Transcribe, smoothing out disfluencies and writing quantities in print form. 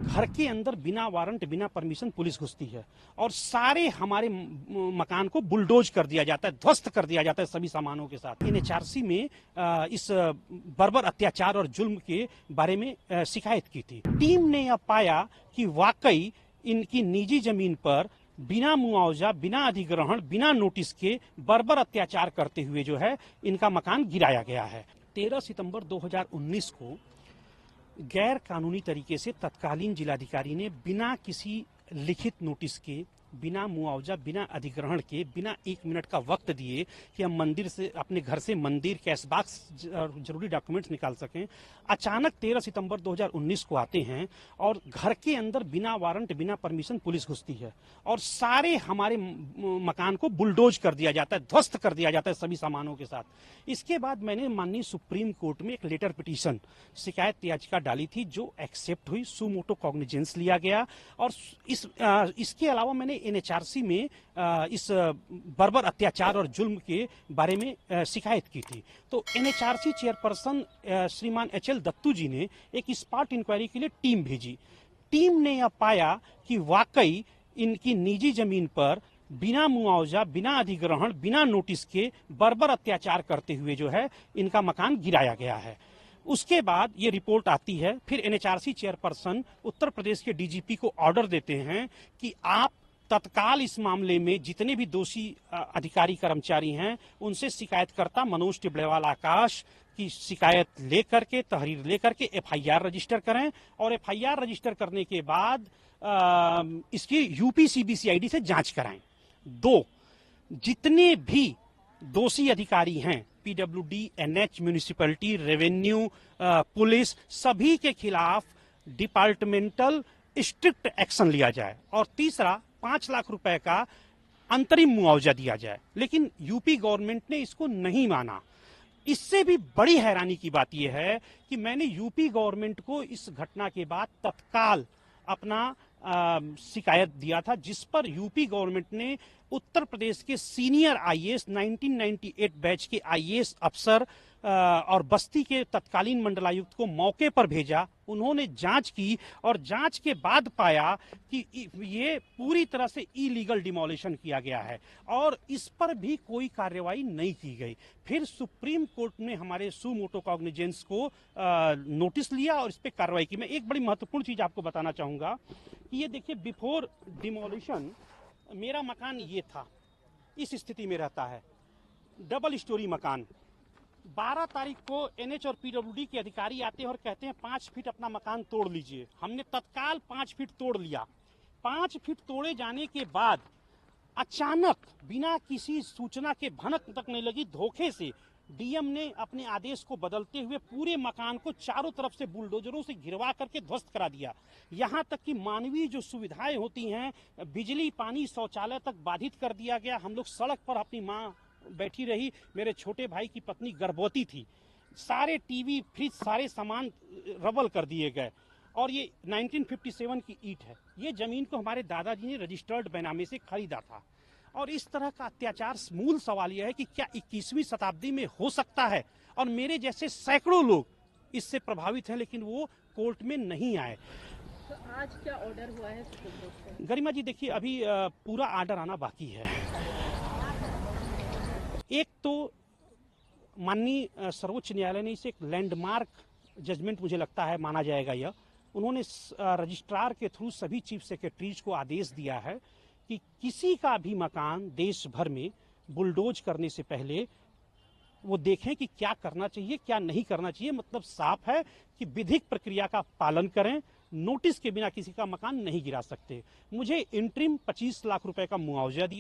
घर के अंदर बिना वारंट बिना परमिशन पुलिस घुसती है और सारे हमारे मकान को बुलडोज कर दिया जाता है, ध्वस्त कर दिया जाता है सभी सामानों के साथ। एनएचआरसी में इस बर्बर अत्याचार और जुल्म के बारे में शिकायत की थी। टीम ने यह पाया कि वाकई इनकी निजी जमीन पर बिना मुआवजा, बिना अधिग्रहण, बिना नोटिस के बर्बर अत्याचार करते हुए जो है इनका मकान गिराया गया है। 13 सितंबर 2019 को गैर कानूनी तरीके से तत्कालीन जिलाधिकारी ने बिना किसी लिखित नोटिस के, बिना मुआवजा, बिना अधिग्रहण के, बिना 1 मिनट का वक्त दिए कि हम मंदिर से, अपने घर से मंदिर, कैश बॉक्स, जरूरी डॉक्यूमेंट्स निकाल सकें, अचानक 13 सितंबर 2019 को आते हैं और घर के अंदर बिना वारंट बिना परमिशन पुलिस घुसती है और सारे हमारे मकान को बुलडोज कर दिया जाता है, ध्वस्त कर दिया जाता है सभी सामानों के साथ। इसके बाद मैंने माननीय सुप्रीम कोर्ट में एक लेटर पिटीशन, शिकायत याचिका डाली थी जो एक्सेप्ट हुई, सुमोटो कॉग्निजेंस लिया गया और इसके अलावा मैंने एनएचआरसी में इस बर्बर अत्याचार और जुल्म के बारे में शिकायत की थी। तो एनएचआरसी चेयरपर्सन श्रीमान एचएल दत्तू जी ने एक स्पॉट इंक्वायरी के लिए टीम भेजी। टीम ने यह पाया कि वाकई इनकी निजी जमीन पर बिना मुआवजा, बिना अधिग्रहण, बिना नोटिस के बर्बर अत्याचार करते हुए जो है इनका मकान गिराया गया है। उसके बाद ये रिपोर्ट आती है, फिर एनएचआरसी चेयरपर्सन उत्तर प्रदेश के डीजीपी को ऑर्डर देते हैं कि आप तत्काल इस मामले में जितने भी दोषी अधिकारी कर्मचारी हैं उनसे शिकायतकर्ता मनोज टिबड़ेवाल आकाश की शिकायत लेकर के, तहरीर लेकर के एफआईआर रजिस्टर करें और एफआईआर रजिस्टर करने के बाद इसकी यूपी सीबीसीआईडी से जांच कराएं। 2, जितने भी दोषी अधिकारी हैं, PWD, NH, municipality, revenue, police, सभी के खिलाफ डिपार्टमेंटल स्ट्रिक्ट एक्शन लिया जाए। और तीसरा, 5 लाख रुपए का अंतरिम मुआवजा दिया जाए। लेकिन यूपी गवर्नमेंट ने इसको नहीं माना। इससे भी बड़ी हैरानी की बात यह है कि मैंने यूपी गवर्नमेंट को इस घटना के बाद तत्काल अपना शिकायत दिया था, जिस पर यूपी गवर्नमेंट ने उत्तर प्रदेश के सीनियर आईएएस 1998 बैच के आईएएस अफसर और बस्ती के तत्कालीन मंडलायुक्त को मौके पर भेजा। उन्होंने जांच की और जांच के बाद पाया कि ये पूरी तरह से इलीगल डिमोलिशन किया गया है और इस पर भी कोई कार्रवाई नहीं की गई। फिर सुप्रीम कोर्ट ने हमारे सुमोटो कॉग्निजेंस को नोटिस लिया और इस पर कार्रवाई की। मैं एक बड़ी महत्वपूर्ण चीज आपको बताना चाहूंगा कि ये देखिए, बिफोर डिमोलिशन मेरा मकान ये था, इस स्थिति में रहता है, डबल स्टोरी मकान। 12 तारीख को एनएच और पीडब्ल्यूडी के अधिकारी आते हैं और कहते हैं 5 फीट अपना मकान तोड़ लीजिए। हमने तत्काल 5 फीट तोड़ लिया। 5 फीट तोड़े जाने के बाद अचानक बिना किसी सूचना के, भनक तक नहीं लगी, धोखे से डीएम ने अपने आदेश को बदलते हुए पूरे मकान को चारों तरफ से बुलडोजरों से घिरवा करके ध्वस्त करा दिया। यहां तक कि मानवीय जो सुविधाएं होती हैं, बिजली, पानी, शौचालय तक बाधित कर दिया गया। हम लोग सड़क पर, अपनी माँ बैठी रही, मेरे छोटे भाई की पत्नी गर्भवती थी, सारे टीवी, फ्रिज, सारे सामान रबल कर दिए गए। और ये 1957 की ईंट है। ये जमीन को हमारे दादाजी ने रजिस्टर्ड बेनामी से खरीदा था। और इस तरह का अत्याचार, मूल सवाल यह है कि क्या 21वीं शताब्दी में हो सकता है? और मेरे जैसे सैकड़ों लोग इससे प्रभावित हैं, लेकिन वो कोर्ट में नहीं आए। तो आज क्या ऑर्डर हुआ है सुप्रीम कोर्ट से? गरिमा जी, देखिए, अभी पूरा ऑर्डर आना बाकी है। एक तो माननीय सर्वोच्च न्यायालय ने इसे एक लैंडमार्क जजमेंट मुझे लगता है माना जाएगा। यह उन्होंने रजिस्ट्रार के थ्रू सभी चीफ सेक्रेटरीज को आदेश दिया है कि किसी का भी मकान देश भर में बुलडोज करने से पहले वो देखें कि क्या करना चाहिए, क्या नहीं करना चाहिए। मतलब साफ है कि विधिक प्रक्रिया का पालन करें, नोटिस के बिना किसी का मकान नहीं गिरा सकते। मुझे इंटरिम 25 लाख रुपए का मुआवजा दिया।